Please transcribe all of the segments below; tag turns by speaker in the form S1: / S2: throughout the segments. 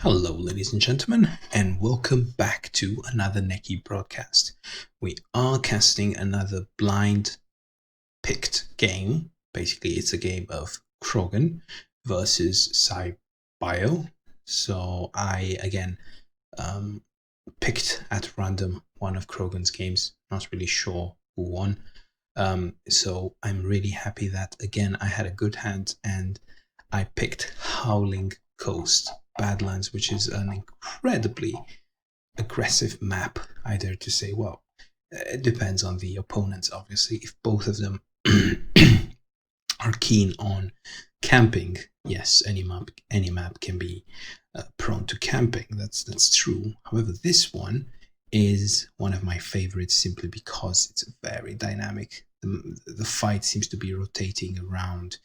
S1: Hello, ladies and gentlemen, and welcome back to another Neki broadcast. We are casting another blind picked game. Basically, it's a game of Krogan versus SciBio. So I again picked at random one of Krogan's games. Not really sure who won. So I'm really happy that again I had a good hand and I picked Howling Coast Badlands, which is an incredibly aggressive map. I dare to say. Well, it depends on the opponents, obviously. If both of them are keen on camping, yes, any map can be prone to camping. That's true. However, this one is one of my favorites simply because it's very dynamic. The fight seems to be rotating around,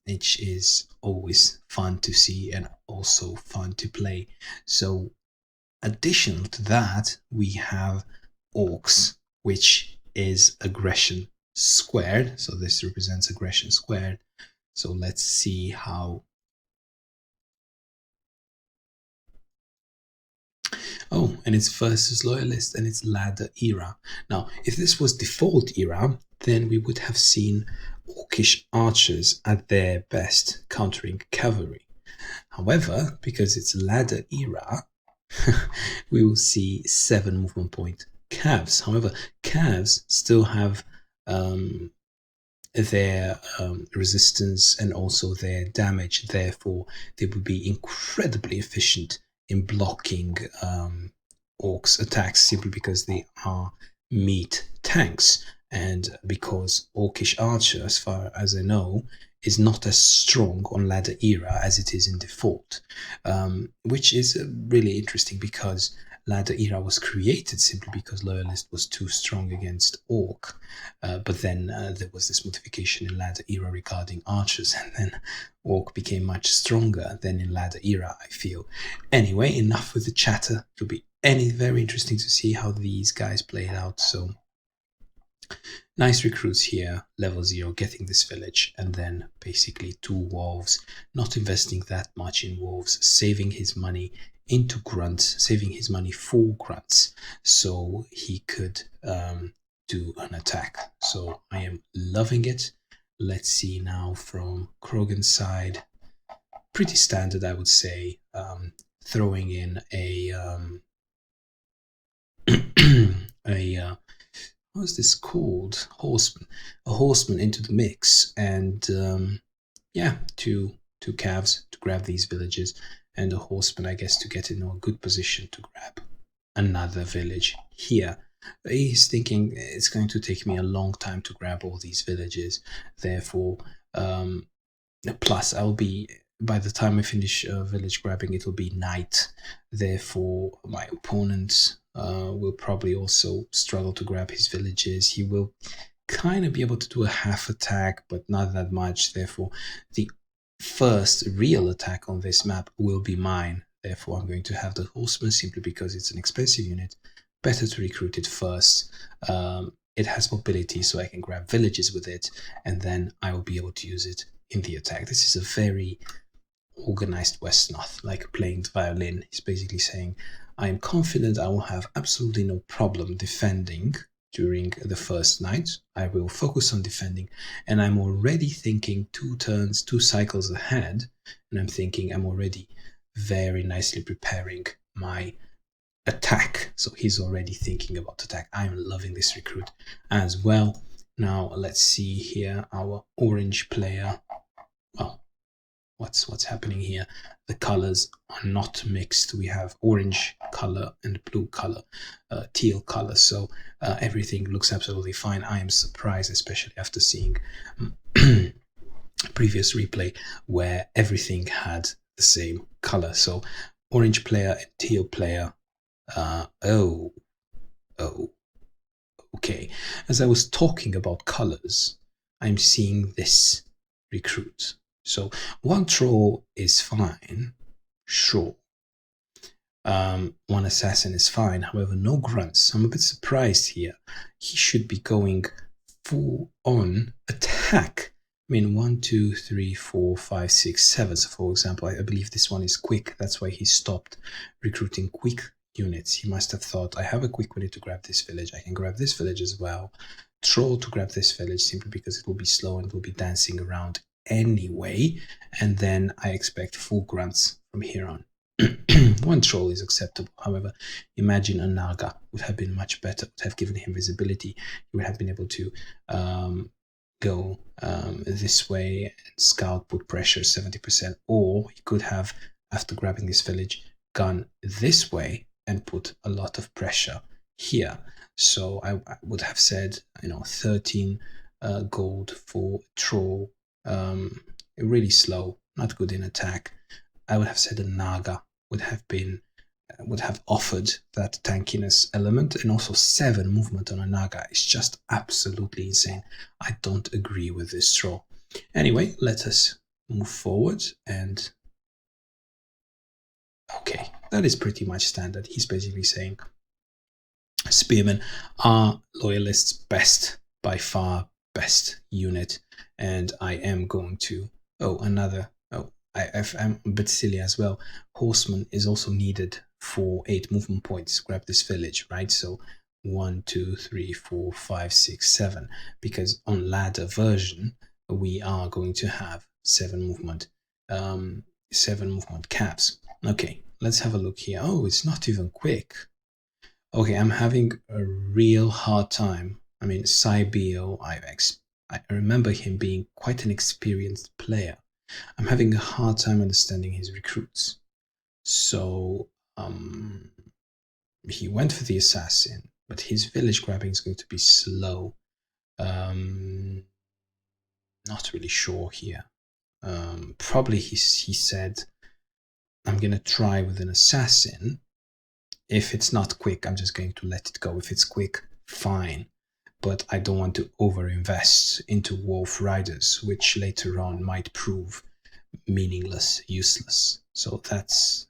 S1: which is always fun to see and also fun to play. So additional to that, we have orcs, which is aggression squared. So this represents aggression squared. So let's see how. Oh, and it's versus Loyalists and it's ladder era. Now, if this was default era, then we would have seen orcish archers at their best countering cavalry. However, because it's ladder era, we will see 7 movement point calves. However, calves still have their resistance and also their damage. Therefore, they will be incredibly efficient in blocking orcs' attacks simply because they are meat tanks. And because Orcish Archer, as far as I know, is not as strong on ladder era as it is in default, which is really interesting because ladder era was created simply because Loyalist was too strong against Orc, but then there was this modification in ladder era regarding archers, and then Orc became much stronger than in ladder era, I feel. Anyway, enough with the chatter. It'll be very interesting to see how these guys play it out. So nice recruits here, level 0, getting this village, and then basically 2 wolves, not investing that much in wolves, saving his money into grunts, saving his money for grunts, so he could do an attack. So I am loving it. Let's see now from Krogan's side. Pretty standard, I would say. Throwing in a what's this called? Horseman. A horseman into the mix, and yeah, two calves to grab these villages, and a horseman, I guess, to get in a good position to grab another village here. He's thinking it's going to take me a long time to grab all these villages. Therefore, plus I'll be, by the time I finish village grabbing, it'll be night. Therefore, my opponent will probably also struggle to grab his villages. He will kind of be able to do a half attack, but not that much. Therefore, the first real attack on this map will be mine. Therefore, I'm going to have the horseman simply because it's an expensive unit. Better to recruit it first. It has mobility, so I can grab villages with it, and then I will be able to use it in the attack. This is a very organized Wesnoth, like playing the violin. He's basically saying, I am confident I will have absolutely no problem defending during the first night. I will focus on defending, and I'm already thinking 2 turns, 2 cycles ahead, and I'm thinking I'm already very nicely preparing my attack. So he's already thinking about attack. I'm loving this recruit as well. Now let's see here our orange player. Well, what's happening here? The colors are not mixed. We have orange color and blue color, teal color. So everything looks absolutely fine. I am surprised, especially after seeing previous replay where everything had the same color. So orange player and teal player. Okay. As I was talking about colors, I'm seeing this recruit. So 1 troll is fine, sure. 1 assassin is fine, however, no grunts. I'm a bit surprised here. He should be going full on attack I mean, 1, 2, 3, 4, 5, 6, 7. So, for example, I believe this one is quick. That's why he stopped recruiting quick units. He must have thought, I have a quick unit to grab this village. I can grab this village as well. Troll to grab this village simply because it will be slow and will be dancing around anyway. And then I expect full grunts from here on. One troll is acceptable. However, imagine a Naga would have been much better, would have given him visibility. He would have been able to go this way and scout, put pressure 70%, or he could have, after grabbing this village, gone this way and put a lot of pressure here. So I would have said, 13 gold for troll, really slow, not good in attack. I would have said a Naga would have offered that tankiness element, and also 7 movement on a Naga is just absolutely insane. I don't agree with this draw. Anyway, let us move forward, and okay, that is pretty much standard. He's basically saying spearmen are Loyalists' best, by far best unit, and I am going to I'm a bit silly as well. Horseman is also needed for 8 movement points. Grab this village, right? So 1, 2, 3, 4, 5, 6, 7. Because on ladder version, we are going to have 7 movement caps. Okay, let's have a look here. Oh, it's not even quick. Okay, I'm having a real hard time. I mean, Cybio, I remember him being quite an experienced player. I'm having a hard time understanding his recruits. So he went for the assassin, but his village grabbing is going to be slow. Not really sure here. Probably he said, I'm going to try with an assassin. If it's not quick, I'm just going to let it go. If it's quick, fine. But I don't want to overinvest into wolf riders, which later on might prove meaningless, useless. So that's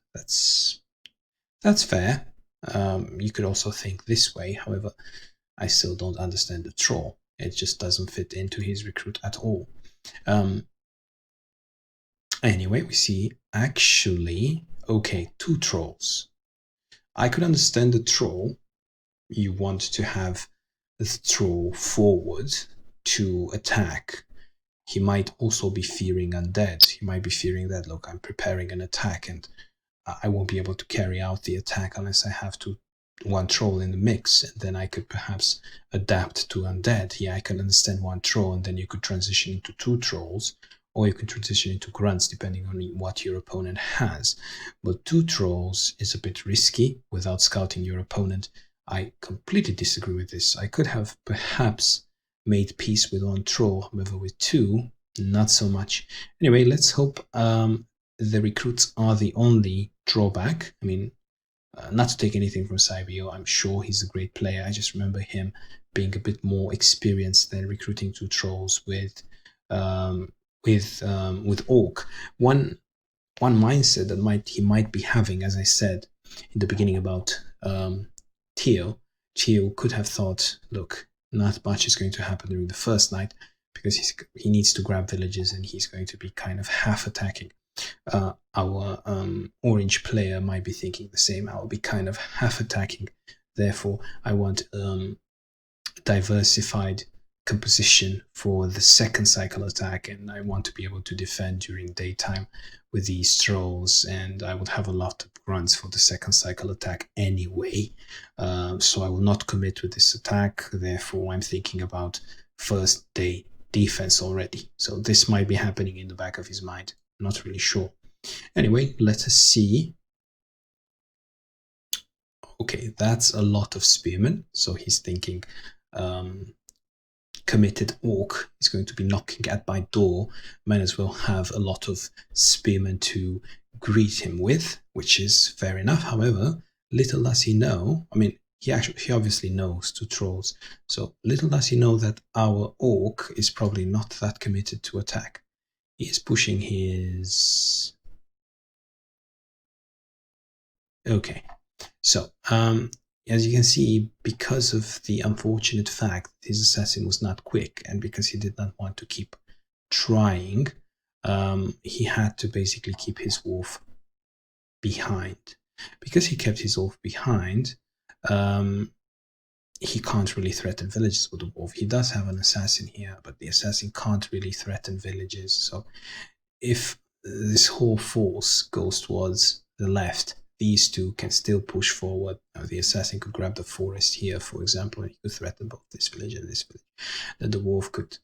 S1: fair. You could also think this way. However, I still don't understand the troll. It just doesn't fit into his recruit at all. Anyway, we see actually, okay, 2 trolls. I could understand the troll. You want to have the troll forward to attack. He might also be fearing undead. He might be fearing that, look, I'm preparing an attack and I won't be able to carry out the attack unless I have 1 troll in the mix, and then I could perhaps adapt to undead. Yeah, I can understand 1 troll, and then you could transition into 2 trolls, or you can transition into grunts depending on what your opponent has. But 2 trolls is a bit risky without scouting your opponent. I completely disagree with this. I could have perhaps made peace with 1 troll, however with 2, not so much. Anyway, let's hope the recruits are the only drawback. I mean, not to take anything from Cybio, I'm sure he's a great player. I just remember him being a bit more experienced than recruiting 2 trolls with Orc. One mindset that he might be having, as I said in the beginning about Teal could have thought, look, not much is going to happen during the first night because he needs to grab villages and he's going to be kind of half attacking. Our orange player might be thinking the same. I'll be kind of half attacking, therefore I want diversified composition for the second cycle attack, and I want to be able to defend during daytime with these trolls, and I would have a lot of grunts for the second cycle attack anyway, so I will not commit with this attack. Therefore I'm thinking about first day defense already, so this might be happening in the back of his mind. Not really sure. Anyway, let us see. Okay, that's a lot of spearmen, so he's thinking committed orc is going to be knocking at my door. Might as well have a lot of spearmen to greet him with, which is fair enough. However, little does he know, I mean, he obviously knows 2 trolls, so little does he know that our orc is probably not that committed to attack. He is pushing his... Okay, so as you can see, because of the unfortunate fact that his assassin was not quick, and because he did not want to keep trying, he had to basically keep his wolf behind. Because he kept his wolf behind, he can't really threaten villages with the wolf. He does have an assassin here, but the assassin can't really threaten villages. So if this whole force goes towards the left, these two can still push forward. The assassin could grab the forest here, for example, and he could threaten both this village and this village. Then the wolf could,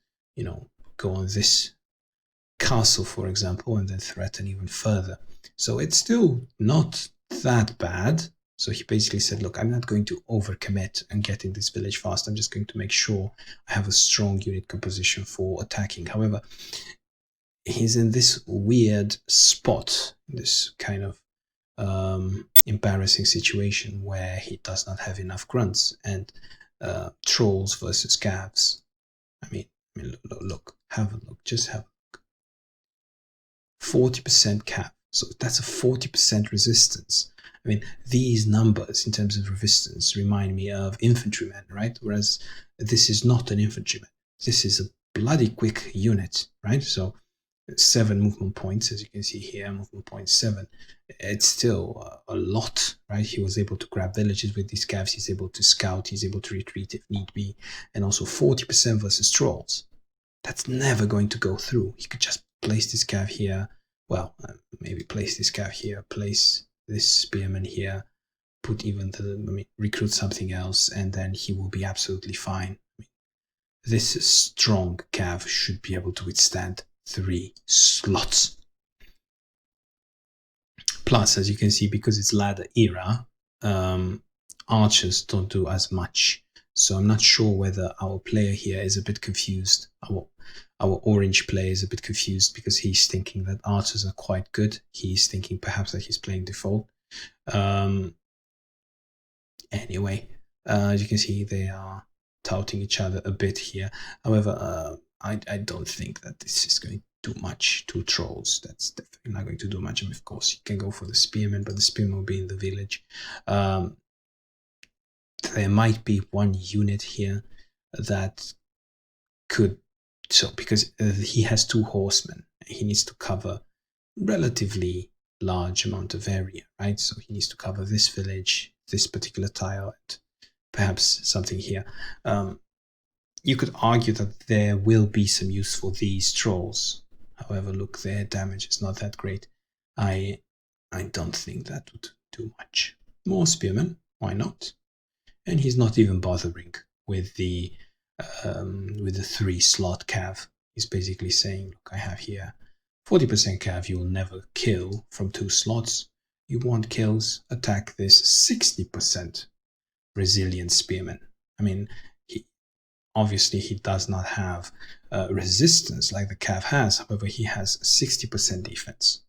S1: go on this castle, for example, and then threaten even further. So it's still not that bad. So he basically said, look, I'm not going to overcommit and get in this village fast. I'm just going to make sure I have a strong unit composition for attacking. However, he's in this weird spot, this kind of embarrassing situation where he does not have enough grunts and trolls versus cavs. I mean, look, have a look, just have a look. 40% cav, so that's a 40% resistance. I mean, these numbers in terms of resistance remind me of infantrymen, right? Whereas this is not an infantryman. This is a bloody quick unit, right? So 7 movement points, as you can see here, movement point 7. It's still a lot, right? He was able to grab villages with these cavs. He's able to scout. He's able to retreat if need be. And also 40% versus trolls. That's never going to go through. He could just place this cav here. Well, maybe place this cav here, place this spearman here, put even recruit something else, and then he will be absolutely fine. This strong cav should be able to withstand 3 slots. Plus, as you can see, because it's ladder era, archers don't do as much. So I'm not sure whether our player here is a bit confused. Our orange player is a bit confused because he's thinking that archers are quite good. He's thinking perhaps that he's playing default. Anyway, as you can see, they are touting each other a bit here. However, I don't think that this is going to do much to trolls. That's definitely not going to do much. And of course, you can go for the spearman, but the spearman will be in the village. There might be one unit here that could, because he has 2 horsemen, he needs to cover relatively large amount of area, right? So he needs to cover this village, this particular tile, and perhaps something here. You could argue that there will be some use for these trolls. However, look, their damage is not that great. I don't think that would do much. More spearmen, why not? And he's not even bothering with the 3 slot cav. He's basically saying, look, I have here 40% cav you will never kill from 2 slots. You want kills, attack this 60% resilient spearman. I mean, obviously he does not have resistance like the cav has. However, he has 60% defense.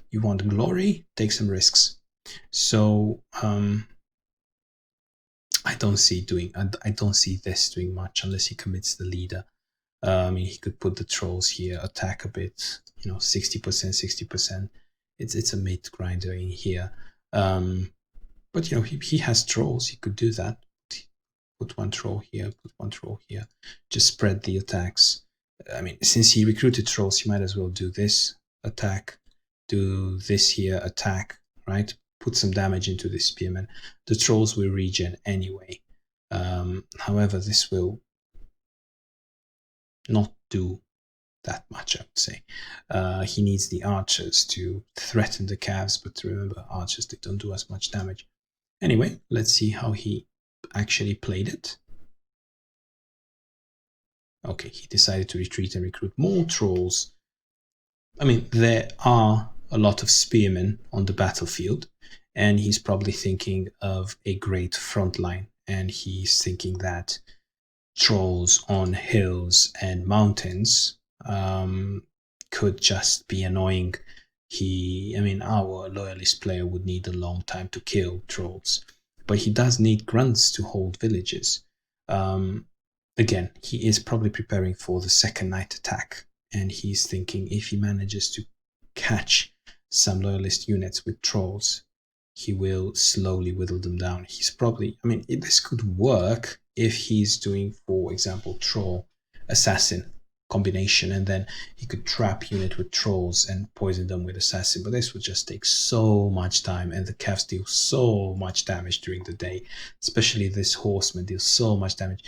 S1: You want glory, take some risks. So I don't see this doing much unless he commits the leader. I mean, he could put the trolls here, attack a bit, 60%, 60%. It's a mid grinder in here. But he has trolls. He could do that. Put 1 troll here, put 1 troll here. Just spread the attacks. I mean, since he recruited trolls, he might as well do this, attack, do this here, attack, right? Put some damage into the spearman. The trolls will regen anyway. However, this will not do that much, I would say. He needs the archers to threaten the cavs, but remember, archers, they don't do as much damage. Anyway, let's see how he actually played it. Okay, he decided to retreat and recruit more trolls. I mean, there are a lot of spearmen on the battlefield, and he's probably thinking of a great front line, and he's thinking that trolls on hills and mountains could just be annoying. Our loyalist player would need a long time to kill trolls, but he does need grunts to hold villages. Again, he is probably preparing for the second night attack, and he's thinking if he manages to catch some loyalist units with trolls, he will slowly whittle them down. He's probably, this could work if he's doing, for example, troll assassin. combination, and then he could trap unit with trolls and poison them with assassin. But this would just take so much time, and the Cavs deal so much damage during the day, especially this horseman deals so much damage.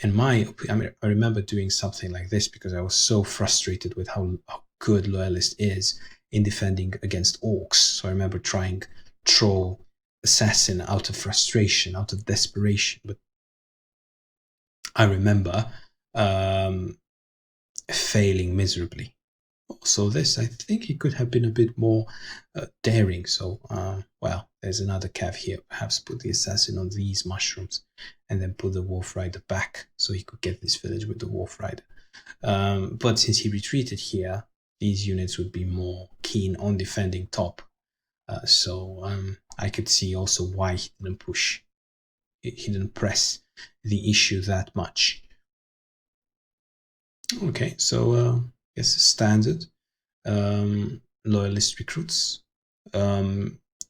S1: In my opinion, I mean, I remember doing something like this because I was so frustrated with how good Loyalist is in defending against orcs. So I remember trying troll assassin out of frustration, out of desperation. But I remember failing miserably. So this, I think it could have been a bit more daring. So, well, there's another cav here. Perhaps put the assassin on these mushrooms and then put the Wolf Rider back so he could get this village with the Wolf Rider. But since he retreated here, these units would be more keen on defending top. So I could see also why he didn't push. He didn't press the issue that much. Okay, so yes, standard loyalist recruits.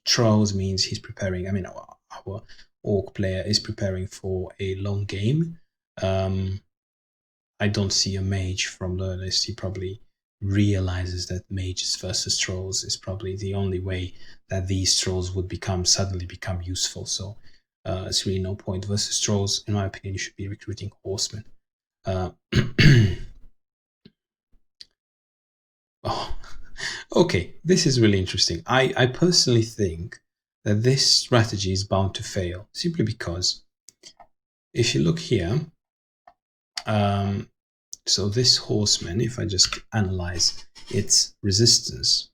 S1: Trolls means he's preparing. I mean, our orc player is preparing for a long game. I don't see a mage from loyalist. He probably realizes that mages versus trolls is probably the only way that these trolls would suddenly become useful. So it's really no point versus trolls. In my opinion, you should be recruiting horsemen. Oh, okay, this is really interesting. I personally think that this strategy is bound to fail simply because if you look here, so this horseman, if I just analyze its resistance,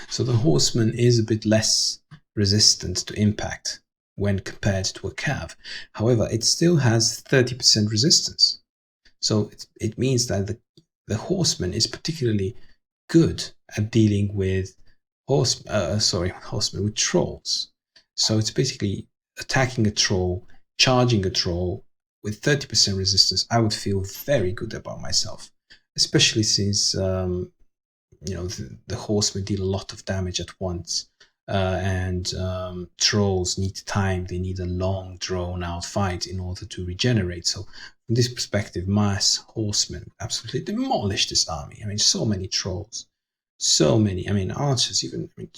S1: so the horseman is a bit less resistant to impact when compared to a cav. However, it still has 30% resistance. So it means that the horseman is particularly good at dealing with with trolls. So it's basically attacking a troll, charging a troll with 30% resistance. I would feel very good about myself, especially since the horsemen deal a lot of damage at once. And trolls need time. They need a long, drawn-out fight in order to regenerate. So from this perspective, mass horsemen absolutely demolish this army. I mean, so many trolls, so many. I mean, archers even. I mean,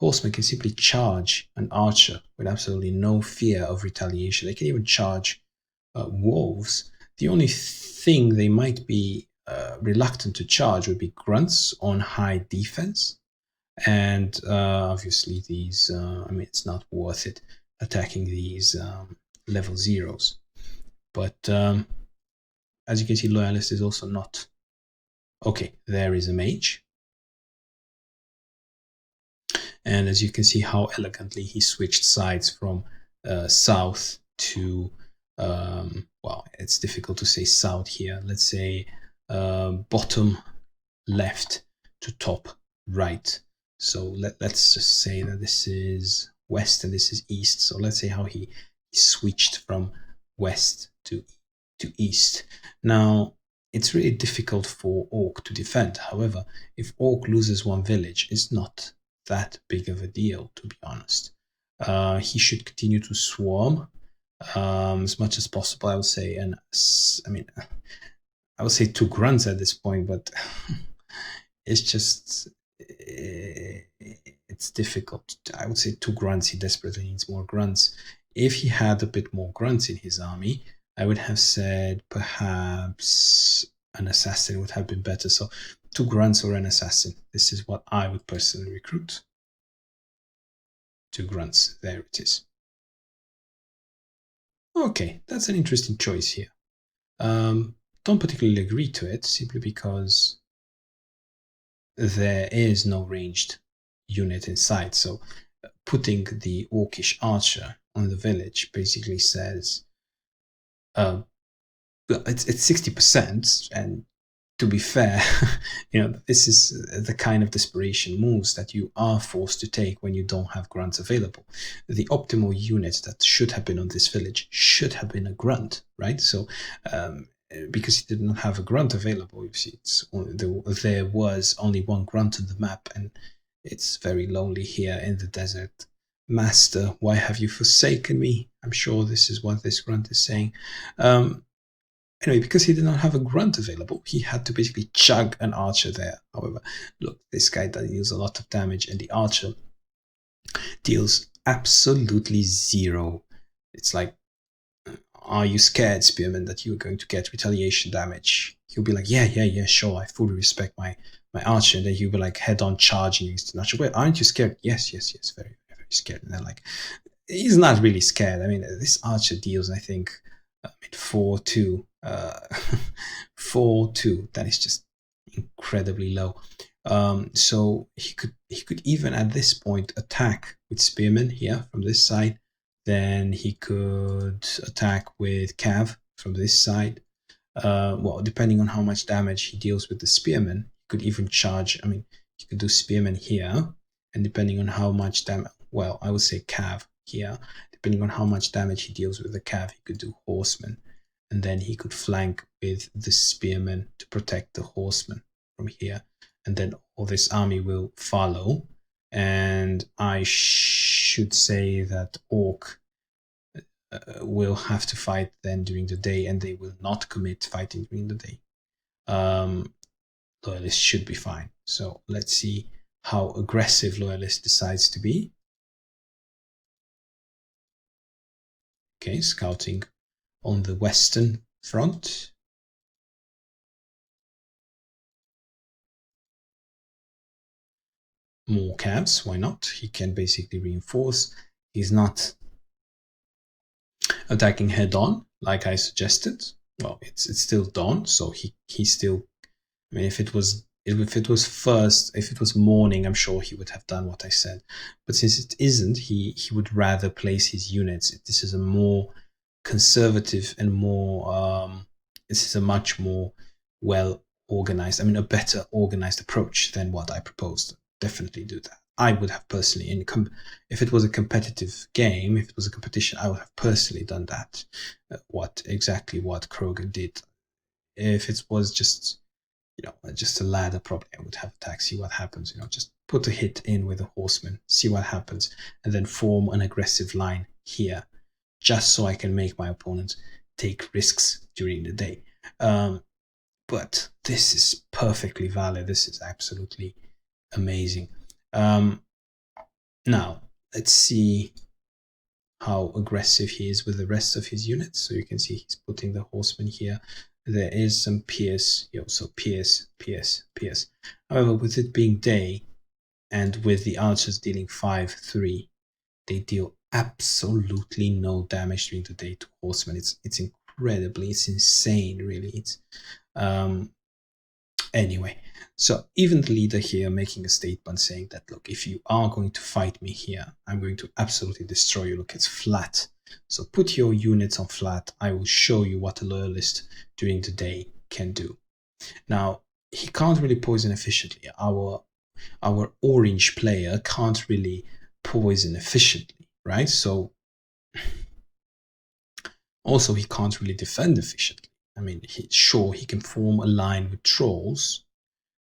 S1: horsemen can simply charge an archer with absolutely no fear of retaliation. They can even charge wolves. The only thing they might be reluctant to charge would be grunts on high defense. And obviously these, I mean, it's not worth it attacking these level zeros. But as you can see, Loyalist is also not. Okay, there is a mage. And as you can see how elegantly he switched sides from south to, well, it's difficult to say south here. Let's say bottom left to top right. So let's just say that this is west and this is east. So let's say how he switched from west to east. Now, it's really difficult for Orc to defend. However, if Orc loses one village, it's not that big of a deal, to be honest. He should continue to swarm as much as possible, I would say. And I mean, I would say 2 grunts at this point, but it's just it's difficult. I would say 2 grunts. He desperately needs more grunts. If he had a bit more grunts in his army, I would have said perhaps an assassin would have been better. So 2 grunts or an assassin. This is what I would personally recruit. 2 grunts. There it is. Okay, that's an interesting choice here. Don't particularly agree to it simply because there is no ranged unit in sight. So putting the orcish archer on the village basically says it's 60%, and to be fair, this is the kind of desperation moves that you are forced to take when you don't have grunts available. The optimal unit that should have been on this village should have been a grunt, right? So because he did not have a grunt available, you see, there was only one grunt on the map, and it's very lonely here in the desert. Master, why have you forsaken me? I'm sure this is what this grunt is saying. Anyway, because he did not have a grunt available, he had to basically chug an archer there. However, look, this guy deals a lot of damage, and the archer deals absolutely zero. It's like, are you scared, Spearman, that you're going to get retaliation damage? He'll be like, yeah, sure, I fully respect my archer. And then he'll be like, head on charging against the archer. Well, aren't you scared? Yes, very, very scared. And then like, he's not really scared. I mean, this archer deals, I think, 4-2. 4-2. That is just incredibly low. So he could even at this point attack with Spearman here from this side. Then he could attack with Cav from this side. Well, depending on how much damage he deals with the Spearman, he could even charge. I mean, he could do Spearman here, and depending on how much damage, well, I would say Cav here. Depending on how much damage he deals with the Cav, he could do Horseman, and then he could flank with the Spearman to protect the Horseman from here, and then all this army will follow. And I should say that Orc will have to fight then during the day, and they will not commit fighting during the day. Loyalist should be fine. So let's see how aggressive Loyalist decides to be. Okay, scouting on the western front. More cabs, why not? He can basically reinforce. He's not attacking head on like I suggested. Well, it's still dawn, so he still. I mean, if it was morning, I'm sure he would have done what I said. But since it isn't, he would rather place his units. This is a more conservative and more. This is a much more well organized. I mean, a better organized approach than what I proposed. Definitely do that. I would have personally, if it was a competitive game, if it was a competition, I would have personally done that. What Krogan did. If it was just a ladder, probably I would have attack, see what happens. Just put a hit in with a horseman, see what happens, and then form an aggressive line here, just so I can make my opponent take risks during the day. But this is perfectly valid. This is absolutely amazing. Now, let's see how aggressive he is with the rest of his units. So you can see he's putting the horseman here. There is some Pierce, so Pierce. However, with it being day, and with the archers dealing 5-3, they deal absolutely no damage during the day to horsemen. It's insane, really. It's anyway. So even the leader here making a statement saying that, look, if you are going to fight me here, I'm going to absolutely destroy you. Look, it's flat. So put your units on flat. I will show you what a loyalist during the day can do. Now, he can't really poison efficiently. Our orange player can't really poison efficiently, right? So also he can't really defend efficiently. I mean, he can form a line with trolls.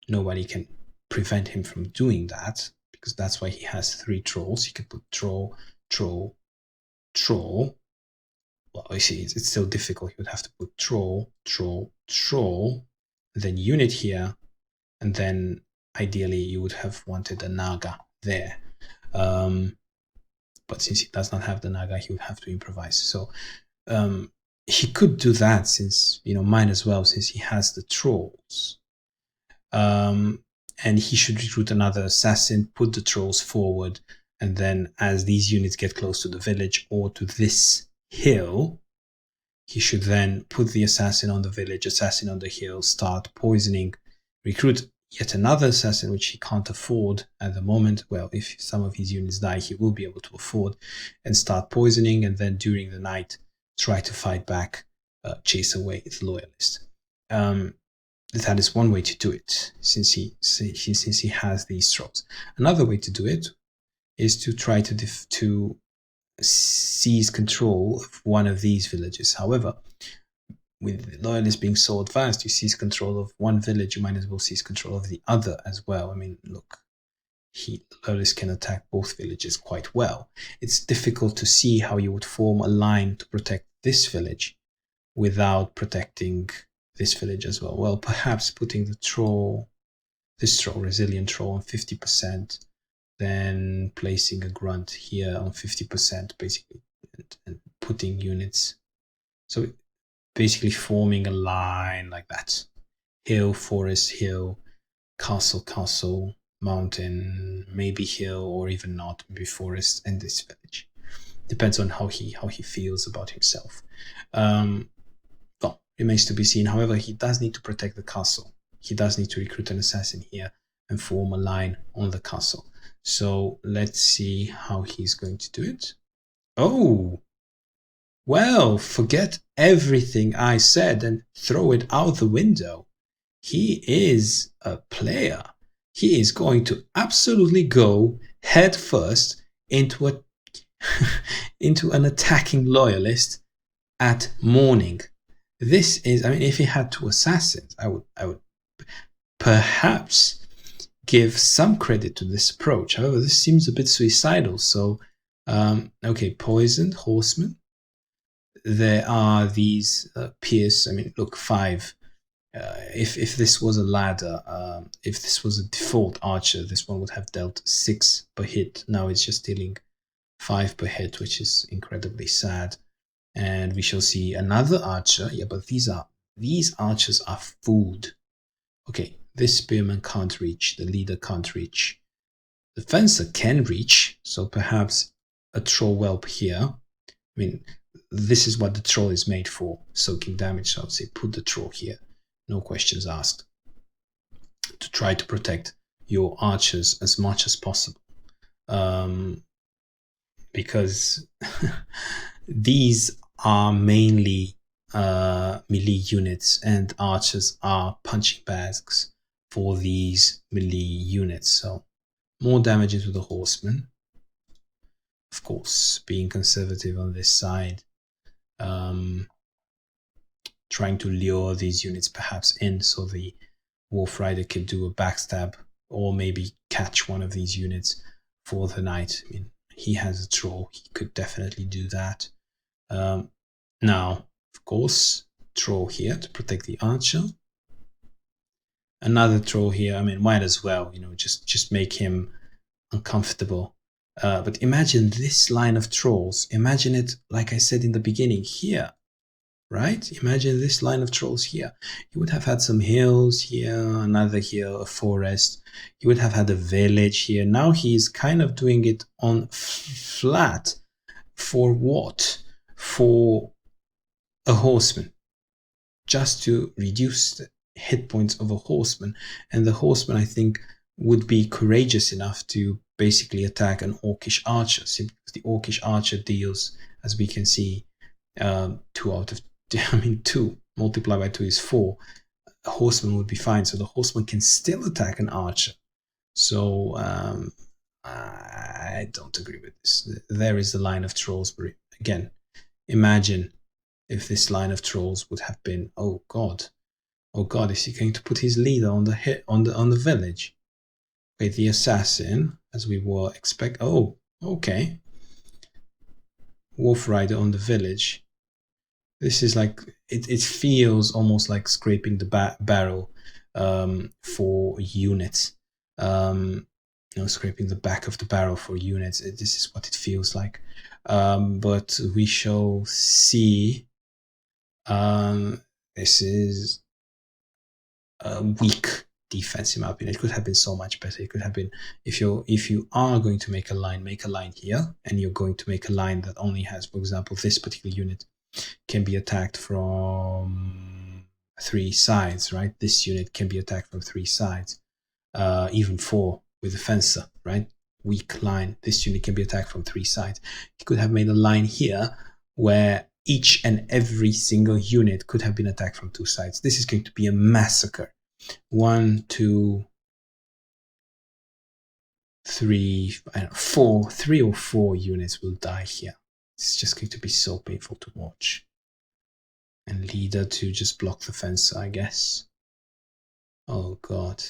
S1: Nobody can prevent him from doing that, because that's why he has 3 trolls. He can put troll. Well, you see, it's still difficult. He would have to put troll, then unit here, and then ideally you would have wanted a Naga there. But since he does not have the Naga, he would have to improvise. So he could do that, since, might as well, since he has the trolls. And he should recruit another assassin, put the trolls forward, and then as these units get close to the village or to this hill, he should then put the assassin on the village, assassin on the hill, start poisoning, recruit yet another assassin, which he can't afford at the moment. Well, if some of his units die, he will be able to afford, and start poisoning, and then during the night try to fight back, chase away the loyalist. That is one way to do it, since he has these trolls. Another way to do it is to try to seize control of one of these villages. However, with loyalists being so advanced, you seize control of one village, you might as well seize control of the other as well. I mean, look, loyalists can attack both villages quite well. It's difficult to see how you would form a line to protect this village without protecting this village as well? Well, perhaps putting the troll, this troll, resilient troll, on 50%, then placing a grunt here on 50%, basically, and putting units. So basically forming a line like that. Hill, forest, hill, castle, castle, mountain, maybe hill, or even not, maybe forest, and this village. Depends on how he feels about himself. Well, remains to be seen. However, he does need to protect the castle. He does need to recruit an assassin here and form a line on the castle. So let's see how he's going to do it. Oh, well, forget everything I said and throw it out the window. He is a player. He is going to absolutely go head first into a into an attacking loyalist at morning. This is, I mean, if he had 2 assassins, I would perhaps give some credit to this approach. However, this seems a bit suicidal. So, okay, poisoned horseman. There are these pierce. I mean, look, 5. If this was a ladder, if this was a default archer, this one would have dealt 6 per hit. Now it's just dealing 5 per hit, which is incredibly sad. And we shall see another archer. Yeah, but these archers are fooled. Okay, this spearman can't reach. The leader can't reach. The fencer can reach, so perhaps a troll whelp here. I mean, this is what the troll is made for, soaking damage. So I would say put the troll here. No questions asked. To try to protect your archers as much as possible. Because these are mainly melee units, and archers are punching bags for these melee units. So more damage into the horseman. Of course, being conservative on this side. Trying to lure these units perhaps in so the Wolf Rider could do a backstab or maybe catch one of these units for the night. I mean, he has a troll. He could definitely do that. Now, of course, troll here to protect the archer. Another troll here. I mean, might as well, just make him uncomfortable. But imagine this line of trolls. Imagine it, like I said in the beginning, here. Right? Imagine this line of trolls here. You would have had some hills here, another hill, a forest. You would have had a village here. Now he's kind of doing it on flat. For what? For a horseman. Just to reduce the hit points of a horseman. And the horseman, I think, would be courageous enough to basically attack an orcish archer. Simply because the orcish archer deals, as we can see, 2 multiplied by 2 is 4. A horseman would be fine. So the horseman can still attack an archer. So I don't agree with this. There is the line of trolls. But again, imagine if this line of trolls would have been, oh God, is he going to put his leader on the village? Okay, the assassin, as we were expect. Oh, okay. Wolf Rider on the village. This is like, it feels almost like scraping the barrel for units. Scraping the back of the barrel for units. This is what it feels like. But we shall see. This is a weak defense in my opinion. It could have been so much better. It could have been, if you are going to make a line here, and you're going to make a line that only has, for example, this particular unit can be attacked from 3 sides, right? This unit can be attacked from 3 sides, even 4 with a fencer, right? Weak line. This unit can be attacked from 3 sides. You could have made a line here where each and every single unit could have been attacked from 2 sides. This is going to be a massacre. 1, 2, 3, 4, 3 or 4 units will die here. It's just going to be so painful to watch. And leader to just block the fence, I guess. Oh God.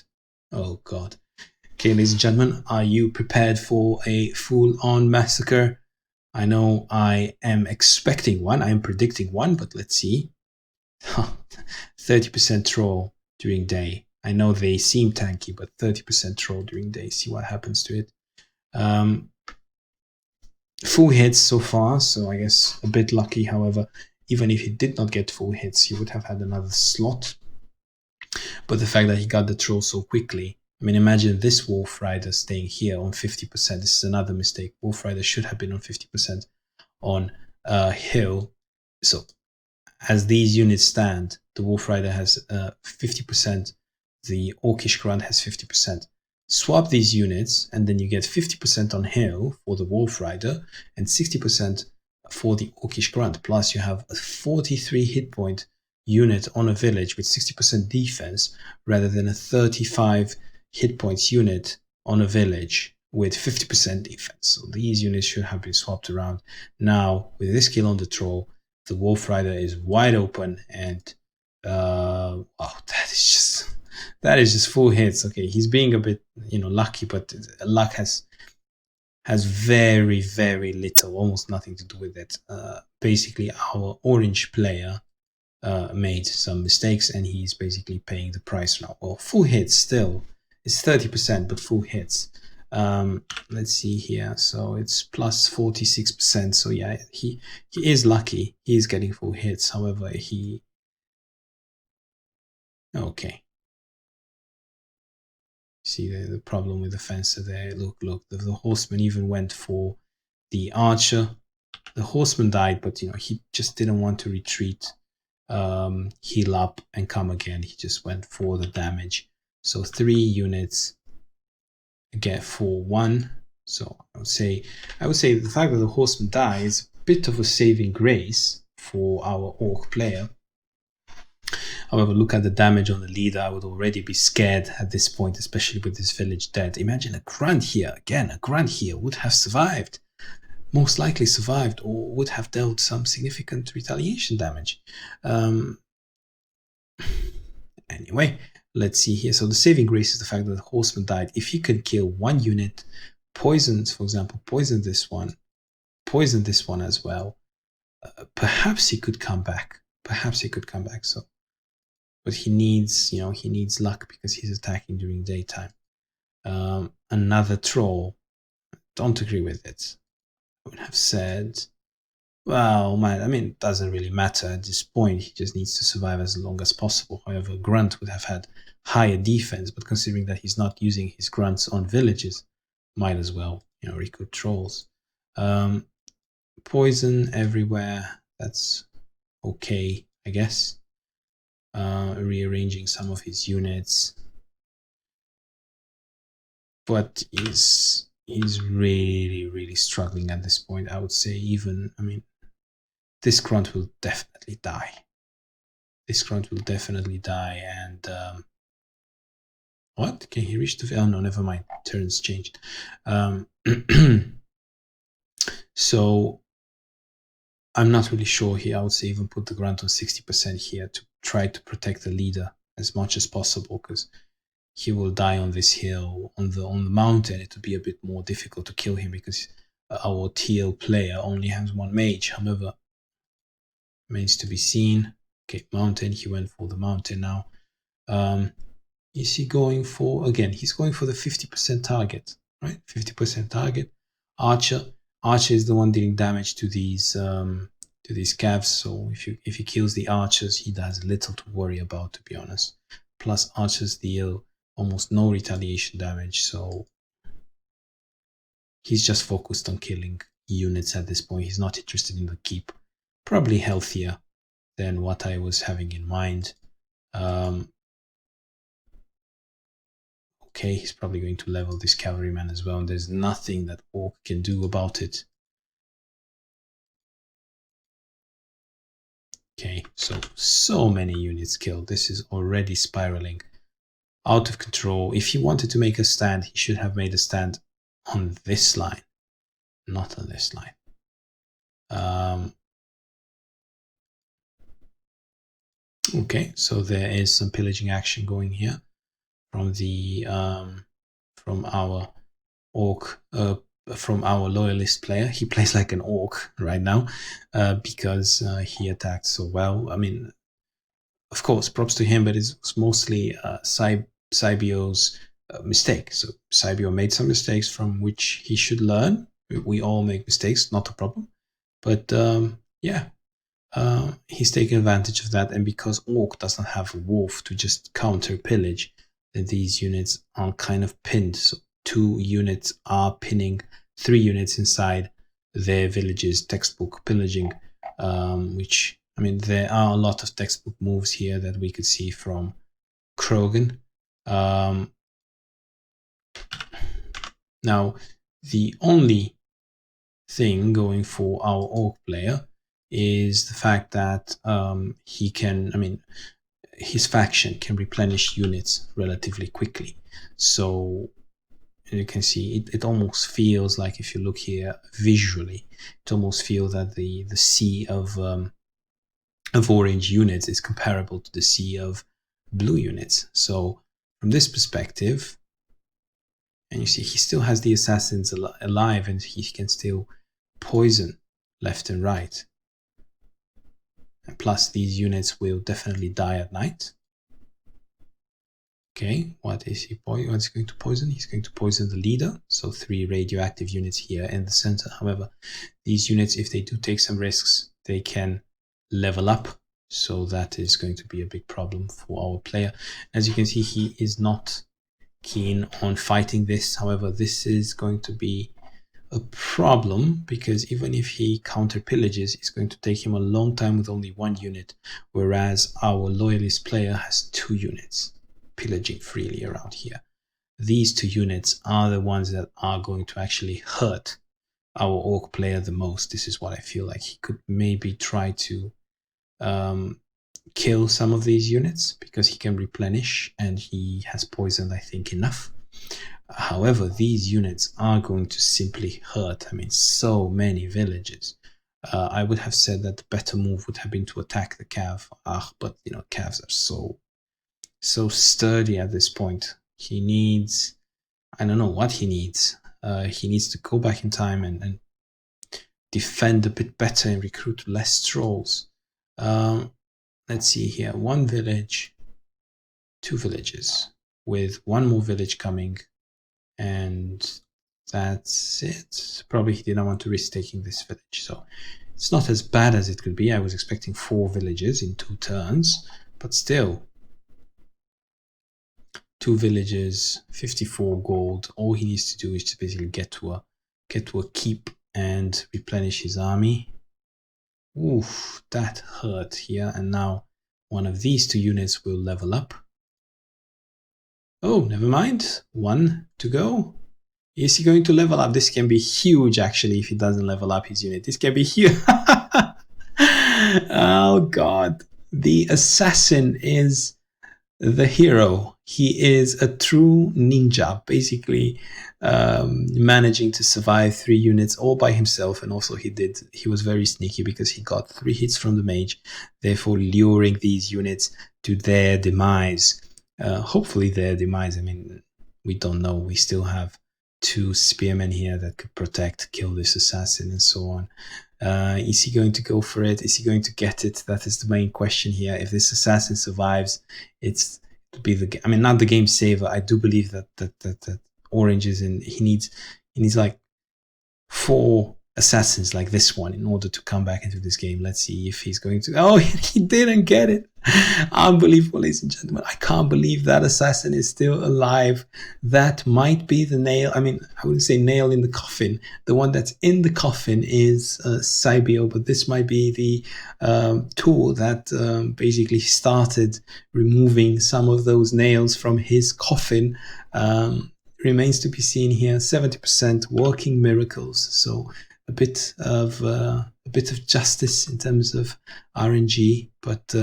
S1: Okay, ladies and gentlemen, are you prepared for a full-on massacre? I know I am expecting one. I am predicting one, but let's see. 30% troll during day. I know they seem tanky, but 30% troll during day. See what happens to it. Full hits so far, so I guess a bit lucky. However, even if he did not get full hits, he would have had another slot. But the fact that he got the troll so quickly, I mean, imagine this Wolf Rider staying here on 50%. This is another mistake. Wolf Rider should have been on 50% on Hill. So as these units stand, the Wolf Rider has 50%, the Orcish Grunt has 50%. Swap these units, and then you get 50% on Hill for the Wolf Rider and 60% for the Orcish Grunt. Plus, you have a 43 hit point unit on a village with 60% defense rather than a 35 hit points unit on a village with 50% defense. So these units should have been swapped around. Now, with this kill on the troll, the Wolf Rider is wide open, and that is just full hits. Okay, he's being a bit lucky, but luck has very, very little, almost nothing to do with it. Basically, our orange player made some mistakes, and he's basically paying the price now. Well, full hits still, it's 30%, but full hits. Let's see here. So it's plus 46%. So yeah, he is lucky. He is getting full hits. However, okay. See the problem with the fencer there. Look, the horseman even went for the archer. The horseman died, but he just didn't want to retreat, heal up and come again. He just went for the damage. So 3 units get for 1. So I would say the fact that the horseman dies is a bit of a saving grace for our orc player. However, look at the damage on the leader. I would already be scared at this point, especially with this village dead. Imagine a grunt here. Again, a grunt here would have survived. Most likely survived, or would have dealt some significant retaliation damage. Anyway, let's see here. So the saving grace is the fact that the horseman died. If he could kill 1 unit, poisons, for example, poison this one as well, perhaps he could come back. So, but he needs luck because he's attacking during daytime. Another troll. Don't agree with it. I would have said, well, man, I mean, it doesn't really matter at this point. He just needs to survive as long as possible. However, Grunt would have had higher defense, but considering that he's not using his grunts on villages, might as well, recruit trolls. Poison everywhere. That's okay, I guess. Rearranging some of his units, but he's really, really struggling at this point. I would say this grunt will definitely die. And what? Can he reach the... Oh, no, never mind. Turns changed. So I'm not really sure here. I would say even put the grunt on 60% here to try to protect the leader as much as possible, because he will die on this hill. On the mountain, it would be a bit more difficult to kill him because our TL player only has 1 mage. However, remains to be seen. Okay, mountain. He went for the mountain now. Is he going for... Again, he's going for the 50% target, right? 50% target. Archer is the one dealing damage to these calves. So if he kills the archers, he has little to worry about, to be honest. Plus, archers deal almost no retaliation damage, so he's just focused on killing units at this point. He's not interested in the keep. Probably healthier than what I was having in mind. Okay, he's probably going to level this cavalryman as well, and there's nothing that Orc can do about it. Okay, so many units killed. This is already spiraling out of control. If he wanted to make a stand, he should have made a stand on this line, not on this line. Okay, so there is some pillaging action going here from the from our orc, from our loyalist player. He plays like an orc right now because he attacked so well. I mean, of course, props to him, but it's mostly Saibio's mistake. So Saibio made some mistakes from which he should learn. We all make mistakes, not a problem. But yeah, he's taking advantage of that. And because Orc doesn't have a wolf to just counter pillage, then these units are kind of pinned. So 2 units are pinning 3 units inside their villages, textbook pillaging, which, I mean, there are a lot of textbook moves here that we could see from Krogan. Now, the only thing going for our Orc player is the fact that he can, I mean, his faction can replenish units relatively quickly. So you can see it almost feels like, if you look here visually, it almost feels that the sea of orange units is comparable to the sea of blue units. So from this perspective, and you see he still has the assassins alive, and he can still poison left and right. And plus, these units will definitely die at night. Okay, what is he what's he going to poison? He's going to poison the leader. So 3 radioactive units here in the center. However, these units, if they do take some risks, they can level up. So that is going to be a big problem for our player. As you can see, he is not keen on fighting this. However, this is going to be a problem, because even if he counter pillages, it's going to take him a long time with only 1 unit, whereas our loyalist player has 2 units pillaging freely around here. These 2 units are the ones that are going to actually hurt our Orc player the most. This is what I feel like. He could maybe try to kill some of these units because he can replenish, and he has poisoned, I think, enough. However, these units are going to simply hurt. I mean, so many villages. I would have said that the better move would have been to attack the Cav. But you know, Cavs are so sturdy at this point. He needs, I don't know what he needs. He needs to go back in time and defend a bit better and recruit less trolls. Let's see here. 1 village, 2 villages, with 1 more village coming. And that's it. Probably he didn't want to risk taking this village. So it's not as bad as it could be. I was expecting 4 villages in 2 turns. But still, 2 villages, 54 gold. All he needs to do is to basically get to a keep and replenish his army. Oof, that hurt here. And now one of these 2 units will level up. Oh, never mind. 1 to go. Is he going to level up? This can be huge, actually, if he doesn't level up his unit. This can be huge. Oh, God. The assassin is the hero. He is a true ninja, basically managing to survive 3 units all by himself. And also he was very sneaky because he got 3 hits from the mage, therefore luring these units to their demise. Hopefully their demise. I mean, we don't know. We still have 2 spearmen here that could protect, kill this assassin, and so on. Is he going to go for it? Is he going to get it? That is the main question here. If this assassin survives, it's to be the, I mean, not the game saver. I do believe that Orange is in. He needs like 4 assassins like this one in order to come back into this game. Let's see if he's going to. Oh, he didn't get it. Unbelievable, ladies and gentlemen. I can't believe that assassin is still alive. That might be the nail. I mean, I wouldn't say nail in the coffin. The one that's in the coffin is Saibio, but this might be the tool that basically started removing some of those nails from his coffin. Remains to be seen here. 70% working miracles. So a bit of justice in terms of RNG, but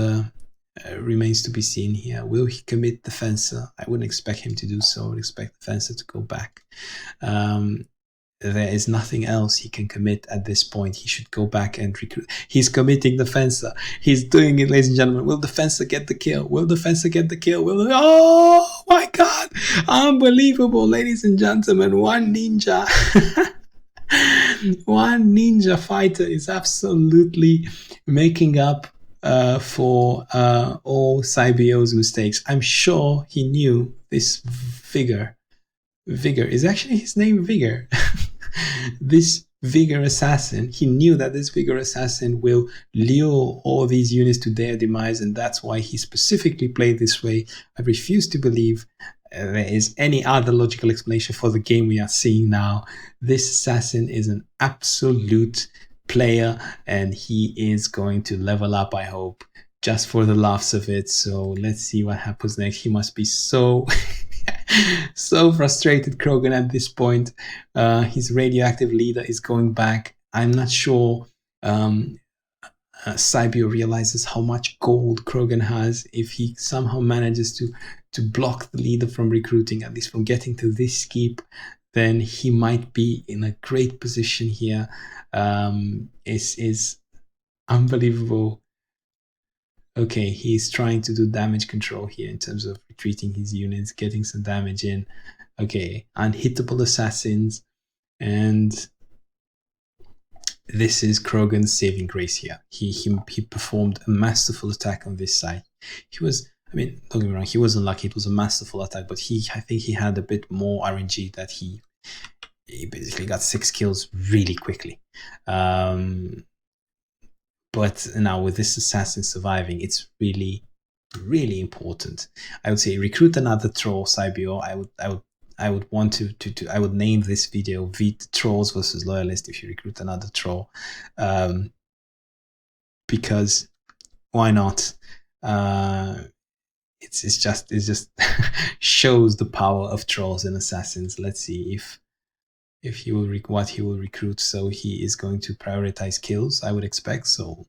S1: remains to be seen here. Will he commit the fencer? I wouldn't expect him to do so. I would expect the fencer to go back. There is nothing else he can commit at this point. He should go back and recruit. He's committing the fencer. He's doing it, ladies and gentlemen. Will the fencer get the kill? Will the fencer get the kill? Oh my God! Unbelievable, ladies and gentlemen. One ninja. One ninja fighter is absolutely making up for all Cybio's mistakes. I'm sure he knew this Vigor. Vigor is actually his name, Vigor. This Vigor assassin, he knew that this Vigor assassin will lure all these units to their demise, and that's why he specifically played this way. I refuse to believe there is any other logical explanation for the game we are seeing now. This assassin is an absolute player, and he is going to level up, I hope, just for the laughs of it. So let's see what happens next. He must be so so frustrated, Krogan, at this point. His radioactive leader is going back. I'm not sure Cybio realizes how much gold Krogan has. If he somehow manages to block the leader from recruiting, at least from getting to this keep, then he might be in a great position here. Is unbelievable. Okay, he's trying to do damage control here in terms of retreating his units, getting some damage in. Okay, unhittable assassins, and this is Krogan's saving grace here. He performed a masterful attack on this side. He was, I mean, don't get me wrong, he wasn't lucky. It was a masterful attack, but I think he had a bit more RNG that he basically got 6 kills really quickly. But now with this assassin surviving, it's really, really important. I would say recruit another troll, Cybio. I would want to I would name this video Trolls versus Loyalists if you recruit another troll. Because why not? It's just shows the power of trolls and assassins. Let's see if he will what he will recruit. So he is going to prioritize kills, I would expect. So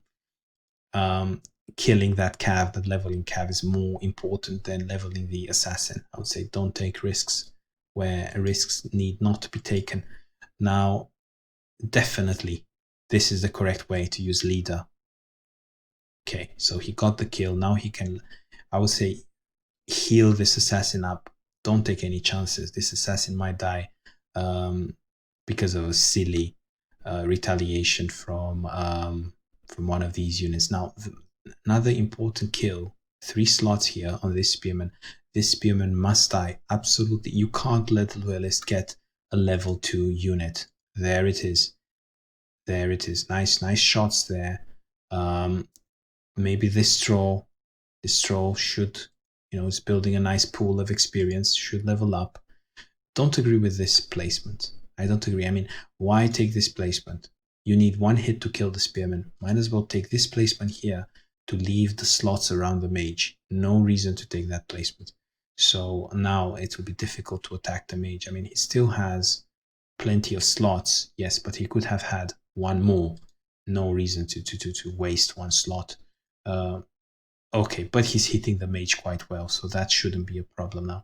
S1: killing that cav, that leveling cav, is more important than leveling the assassin. I would say don't take risks where risks need not to be taken. Now, definitely, this is the correct way to use leader. Okay, so he got the kill. Now he can, I would say, heal this assassin up. Don't take any chances. This assassin might die because of a silly retaliation from one of these units. Now, another important kill, 3 slots here on this spearman. This spearman must die. Absolutely. You can't let the Loyalist get a level 2 unit. There it is. There it is. Nice shots there. Maybe this troll should, is building a nice pool of experience, should level up. Don't agree with this placement. I don't agree. I mean, why take this placement? You need 1 hit to kill the spearman. Might as well take this placement here to leave the slots around the mage. No reason to take that placement. So now it will be difficult to attack the mage. I mean, he still has plenty of slots, yes, but he could have had 1 more. No reason to waste 1 slot. Okay, but he's hitting the mage quite well, so that shouldn't be a problem now.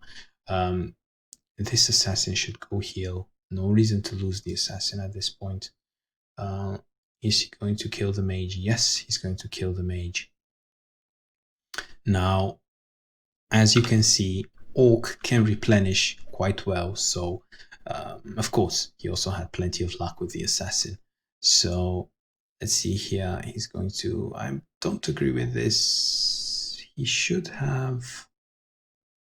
S1: This assassin should go heal. No reason to lose the assassin at this point. Is he going to kill the mage? Yes, he's going to kill the mage. Now, as you can see, Orc can replenish quite well. So, of course, he also had plenty of luck with the assassin. So, let's see here. He's going to... I don't agree with this. He should have...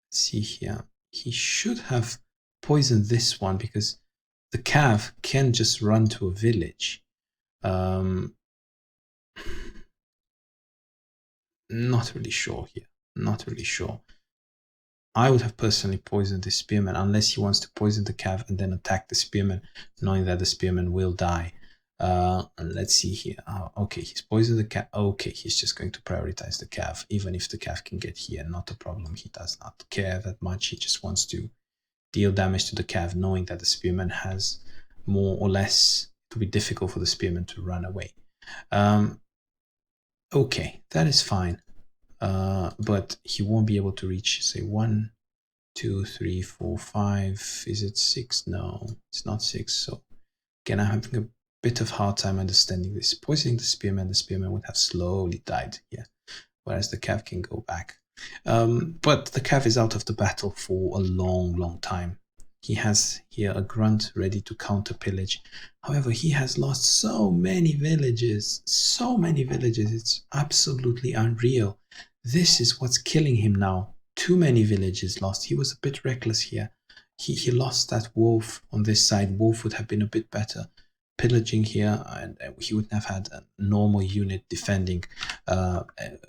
S1: Let's see here. He should have poisoned this one because the cav can just run to a village. Not really sure here. Not really sure. I would have personally poisoned the spearman unless he wants to poison the cav and then attack the spearman, knowing that the spearman will die. Let's see here. Okay, he's poisoned the cav. Okay, he's just going to prioritize the cav, even if the cav can get here. Not a problem. He does not care that much. He just wants to deal damage to the cav, knowing that the spearman has more or less... It will be difficult for the spearman to run away. Okay, that is fine. But he won't be able to reach, say, 1, 2, 3, 4, 5. Is it 6? No, it's not 6. So again, I'm having a bit of hard time understanding this. Poisoning the spearman would have slowly died here, whereas the cav can go back. But the cav is out of the battle for a long time. He has here a grunt ready to counter pillage. However, he has lost so many villages. So many villages. It's absolutely unreal. This is what's killing him now. Too many villages lost. He was a bit reckless here. He lost that wolf on this side. Wolf would have been a bit better. Pillaging here, and he wouldn't have had a normal unit defending.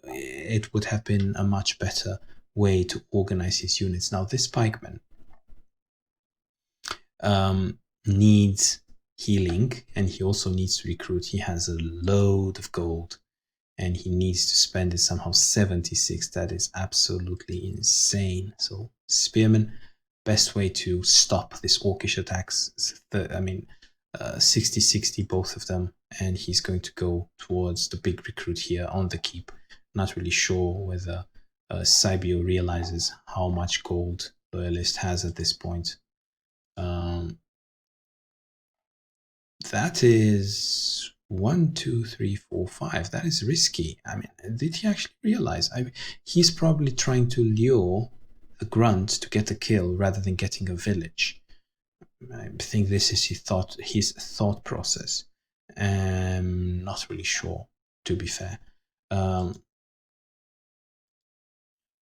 S1: It would have been a much better way to organize his units. Now, this pikeman needs healing, and he also needs to recruit. He has a load of gold, and he needs to spend it somehow. 76. That is absolutely insane. So, spearmen, best way to stop this orcish attacks. 60-60, both of them, and he's going to go towards the big recruit here on the keep. Not really sure whether Sibio realizes how much gold Loyalist has at this point. That is 1, 2, 3, 4, 5. That is risky. I mean, did he actually realize? He's probably trying to lure the grunt to get a kill rather than getting a village. I think this is his thought process. Not really sure, to be fair.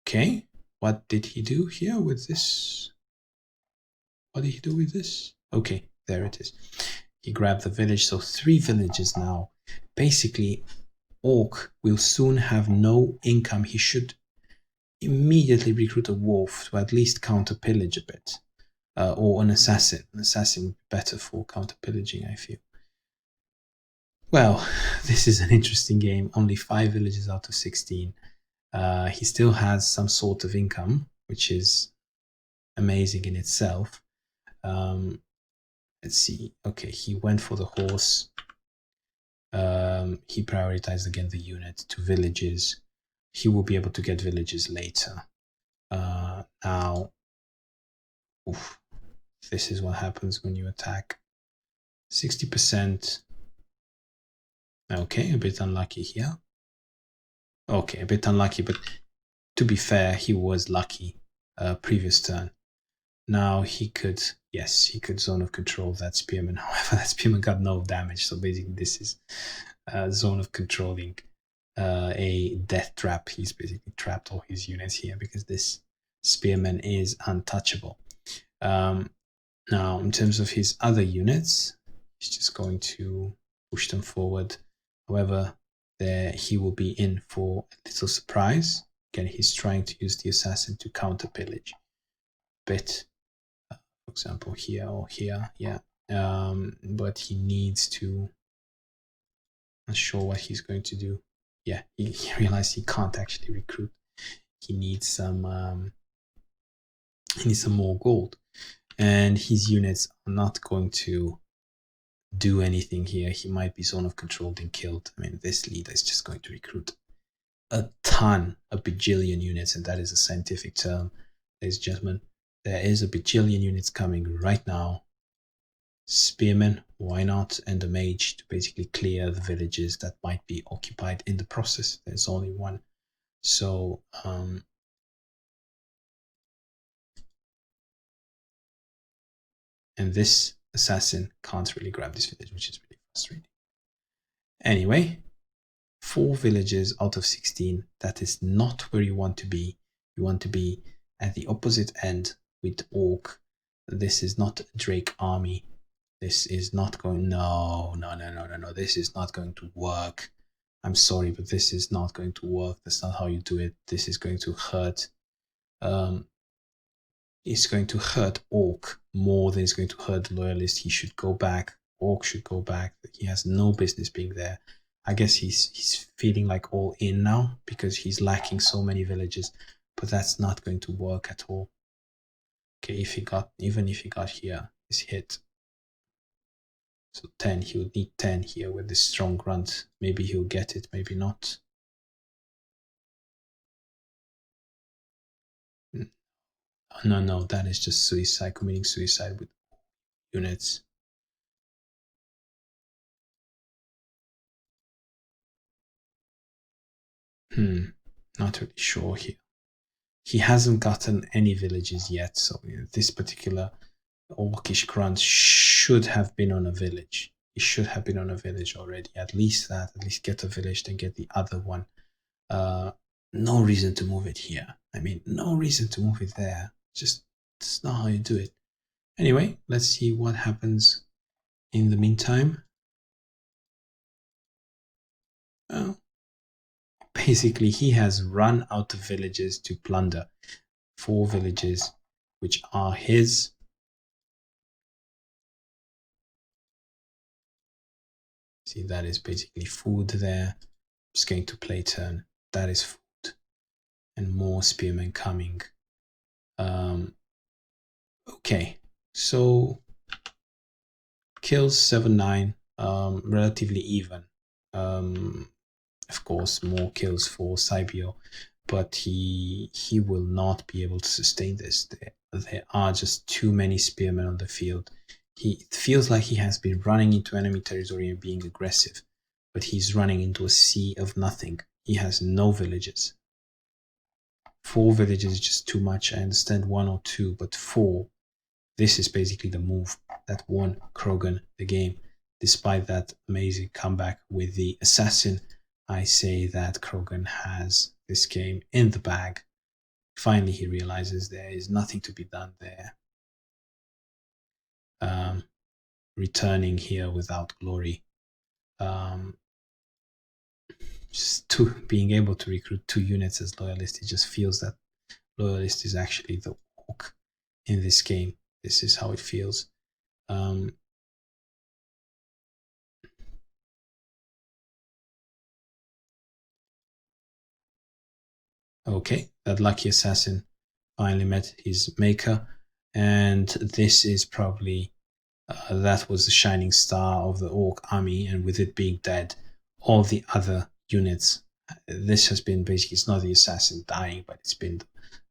S1: Okay, what did he do here with this? What did he do with this? Okay, there it is. He grabbed the village, so 3 villages now. Basically, Orc will soon have no income. He should immediately recruit a wolf to at least counter pillage a bit. Or an assassin. An assassin would be better for counter pillaging, I feel. Well, this is an interesting game. Only 5 villages out of 16. He still has some sort of income, which is amazing in itself. Let's see. Okay, he went for the horse. He prioritized again the unit to villages. He will be able to get villages later. Now, this is what happens when you attack. 60%. Okay, a bit unlucky here. Okay, a bit unlucky, but to be fair, he was lucky previous turn. Now he could zone of control that spearman. However, that spearman got no damage, so basically this is zone of controlling a death trap. He's basically trapped all his units here because this spearman is untouchable. Now, in terms of his other units, he's just going to push them forward. However, there he will be in for a little surprise. Again, he's trying to use the assassin to counter pillage. Bit, for example, here or here, yeah. But he needs to. Not sure what he's going to do. Yeah, he realized he can't actually recruit. He needs some. He needs some more gold, and his units are not going to do anything here. He might be zone of controlled and killed. I mean, this leader is just going to recruit a bajillion units, and that is a scientific term, ladies and gentlemen. There is a bajillion units coming right now. Spearmen, why not? And a mage to basically clear the villages that might be occupied in the process. There's only one. So, and this assassin can't really grab this village, which is really frustrating. Anyway, 4 villages out of 16. That is not where you want to be. You want to be at the opposite end with Orc. This is not a Drake army. This is not going. No. This is not going to work. I'm sorry, but this is not going to work. That's not how you do it. This is going to hurt. It's going to hurt Orc more than it's going to hurt the Loyalist. He should go back. Orc should go back. He has no business being there. I guess he's feeling like all in now because he's lacking so many villages, but that's not going to work at all. Okay, even if he got here, this hit. So 10, he would need 10 here with this strong grunt. Maybe he'll get it, maybe not. No, that is just suicide, committing suicide with units. Not really sure here. He hasn't gotten any villages yet, so this particular orcish grunt should have been on a village. He should have been on a village already. At least that. At least get a village, then get the other one. No reason to move it here. I mean, no reason to move it there. Just that's not how you do it. Anyway, let's see what happens in the meantime. Well, basically, he has run out of villages to plunder. 4 villages, which are his. See, that is basically food there. Just going to play turn. That is food. And more spearmen coming. Okay, so kills 7-9, relatively even. Of course, more kills for Cybio, but he will not be able to sustain this. There are just too many spearmen on the field. He feels like he has been running into enemy territory and being aggressive, but he's running into a sea of nothing. He has no villages. 4 villages is just too much. I understand 1 or 2, but 4. This is basically the move that won Krogan the game. Despite that amazing comeback with the assassin, I say that Krogan has this game in the bag. Finally, he realizes there is nothing to be done there. Returning here without glory. Just being able to recruit 2 units as Loyalist, it just feels that Loyalist is actually the orc in this game. This is how it feels. Okay, that lucky assassin finally met his maker, and this is probably that was the shining star of the orc army, and with it being dead, all the other units, this has been basically, it's not the assassin dying, but it's been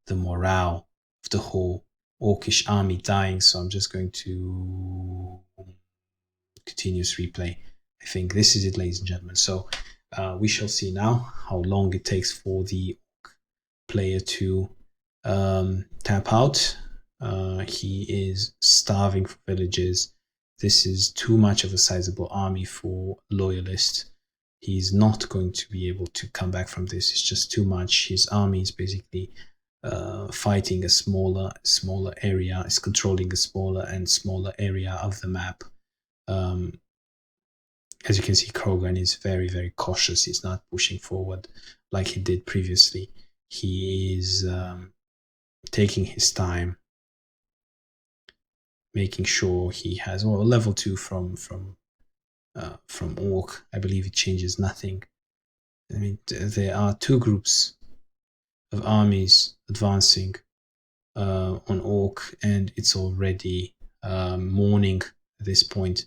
S1: the morale of the whole orcish army dying. So I'm just going to continuous replay. I think this is it, ladies and gentlemen. So we shall see now how long it takes for the player to tap out. He is starving for villages. This is too much of a sizable army for Loyalist. He's not going to be able to come back from this. It's just too much. His army is basically fighting a smaller area. Is controlling a smaller and smaller area of the map. As you can see, Krogan is very, very cautious. He's not pushing forward like he did previously. He is taking his time, making sure he has level 2 from Orc. I believe it changes nothing. I mean, there are 2 groups of armies advancing on Orc, and it's already morning at this point.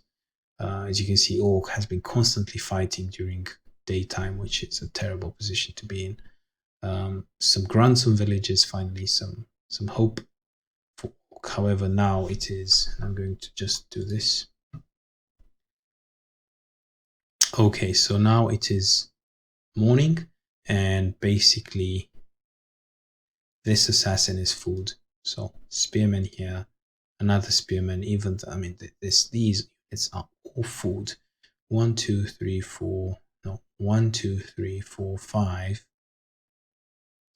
S1: As you can see, Orc has been constantly fighting during daytime, which is a terrible position to be in. Some grunts on villages, finally some hope for Orc. However, now it is, I'm going to just do this. Okay, so now it is morning, and basically this assassin is food. So spearmen here, another spearman, even I mean these it's all food. 1, 2, 3, 4, no, 1, 2, 3, 4, 5,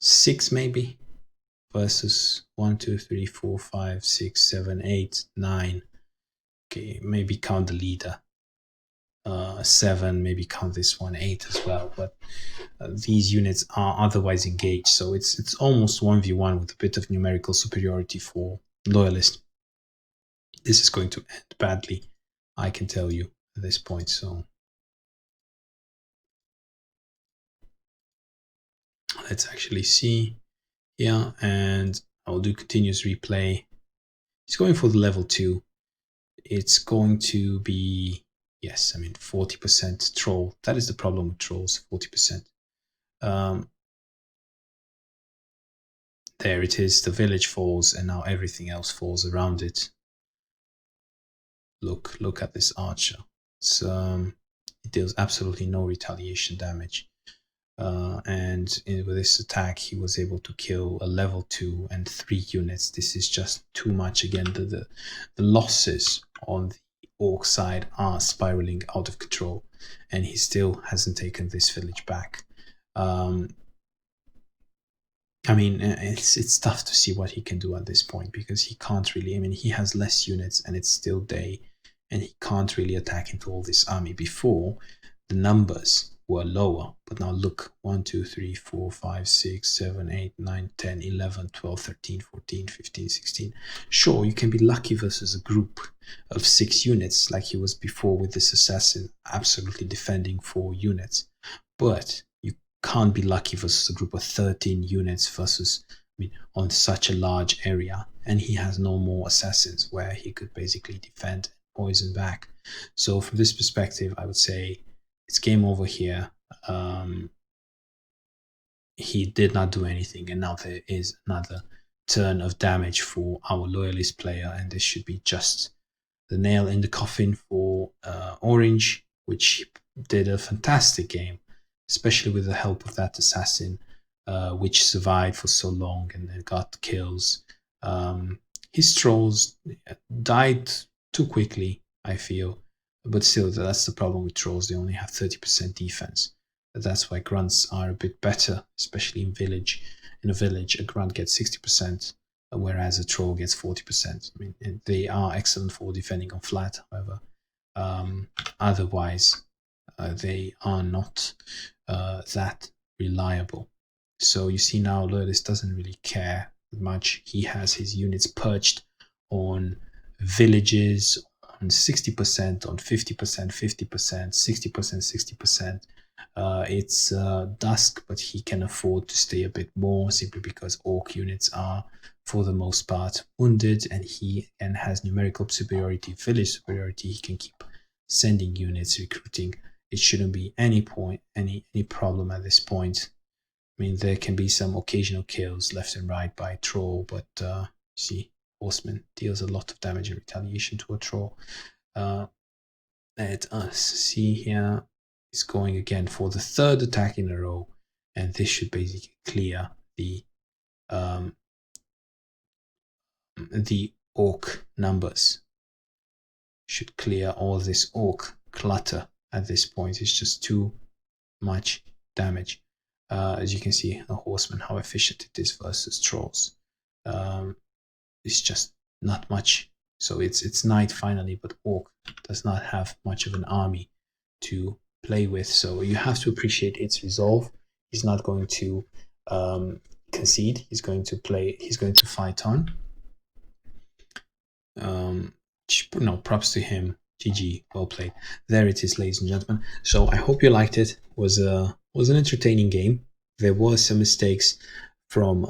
S1: 6 maybe, versus 1, 2, 3, 4, 5, 6, 7, 8, 9. Okay, maybe count the leader. 7, maybe count this one, 8 as well. But these units are otherwise engaged, so it's almost 1v1 with a bit of numerical superiority for Loyalist. This is going to end badly, I can tell you at this point. So let's actually see here, and I'll do continuous replay. It's going for the level 2. It's going to be, yes, I mean 40% troll. That is the problem with trolls, 40%. There it is, the village falls, and now everything else falls around it. Look at this archer. It deals absolutely no retaliation damage. With this attack, he was able to kill a level 2 and 3 units. This is just too much. Again, the losses on the orc side are spiraling out of control, and he still hasn't taken this village back. I mean, it's tough to see what he can do at this point, because he can't really. I mean, he has less units, and it's still day, and he can't really attack into all this army. Before, the numbers were lower, but now look: 1, 2, 3, 4, 5, 6, 7, 8, 9, 10, 11, 12, 13, 14, 15, 16. Sure, you can be lucky versus a group of 6 units like he was before with this assassin absolutely defending 4 units, but you can't be lucky versus a group of 13 units versus, I mean, on such a large area, and he has no more assassins where he could basically defend and poison back. So from this perspective, I would say it's game over here. He did not do anything, and now there is another turn of damage for our loyalist player, and this should be just the nail in the coffin for Orange, which did a fantastic game, especially with the help of that assassin, which survived for so long and then got kills. His trolls died too quickly, I feel, but still, that's the problem with trolls. They only have 30% defense. That's why grunts are a bit better, especially in village. In a village, a grunt gets 60%, whereas a troll gets 40%. I mean, they are excellent for defending on flat, however. Otherwise, they are not that reliable. So you see now, Loyalist doesn't really care much. He has his units perched on villages on 60%, on 50%, 50%, 60%, 60%. It's dusk, but he can afford to stay a bit more simply because orc units are, for the most part, wounded, and he has numerical superiority, village superiority. He can keep sending units, recruiting. It shouldn't be any problem at this point. I mean, there can be some occasional kills left and right by a troll, but see, Horseman deals a lot of damage in retaliation to a troll. Let us see here. He's going again for the third attack in a row, and this should basically clear the orc numbers. Should clear all this orc clutter at this point. It's just too much damage. As you can see, a horseman, how efficient it is versus trolls. It's just not much. So it's night finally, but orc does not have much of an army to play with. So you have to appreciate its resolve. He's not going to concede. He's going to play. He's going to fight on. No, props to him. GG, well played. There it is, ladies and gentlemen. So I hope you liked it. It was an entertaining game. There were some mistakes from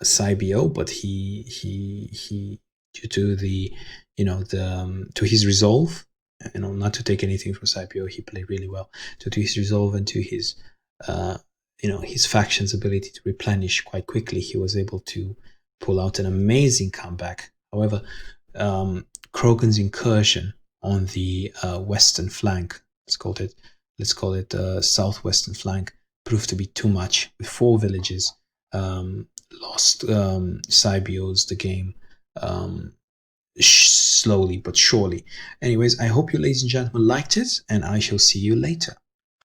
S1: Cybio, but he due to the to his resolve, not to take anything from Cybio, he played really well. To his resolve and to his his faction's ability to replenish quite quickly, he was able to pull out an amazing comeback. However, Krogan's incursion on the western flank, let's call it southwestern flank, proved to be too much. With 4 villages, lost Cybio's the game slowly but surely. Anyways, I hope you, ladies and gentlemen, liked it, and I shall see you later.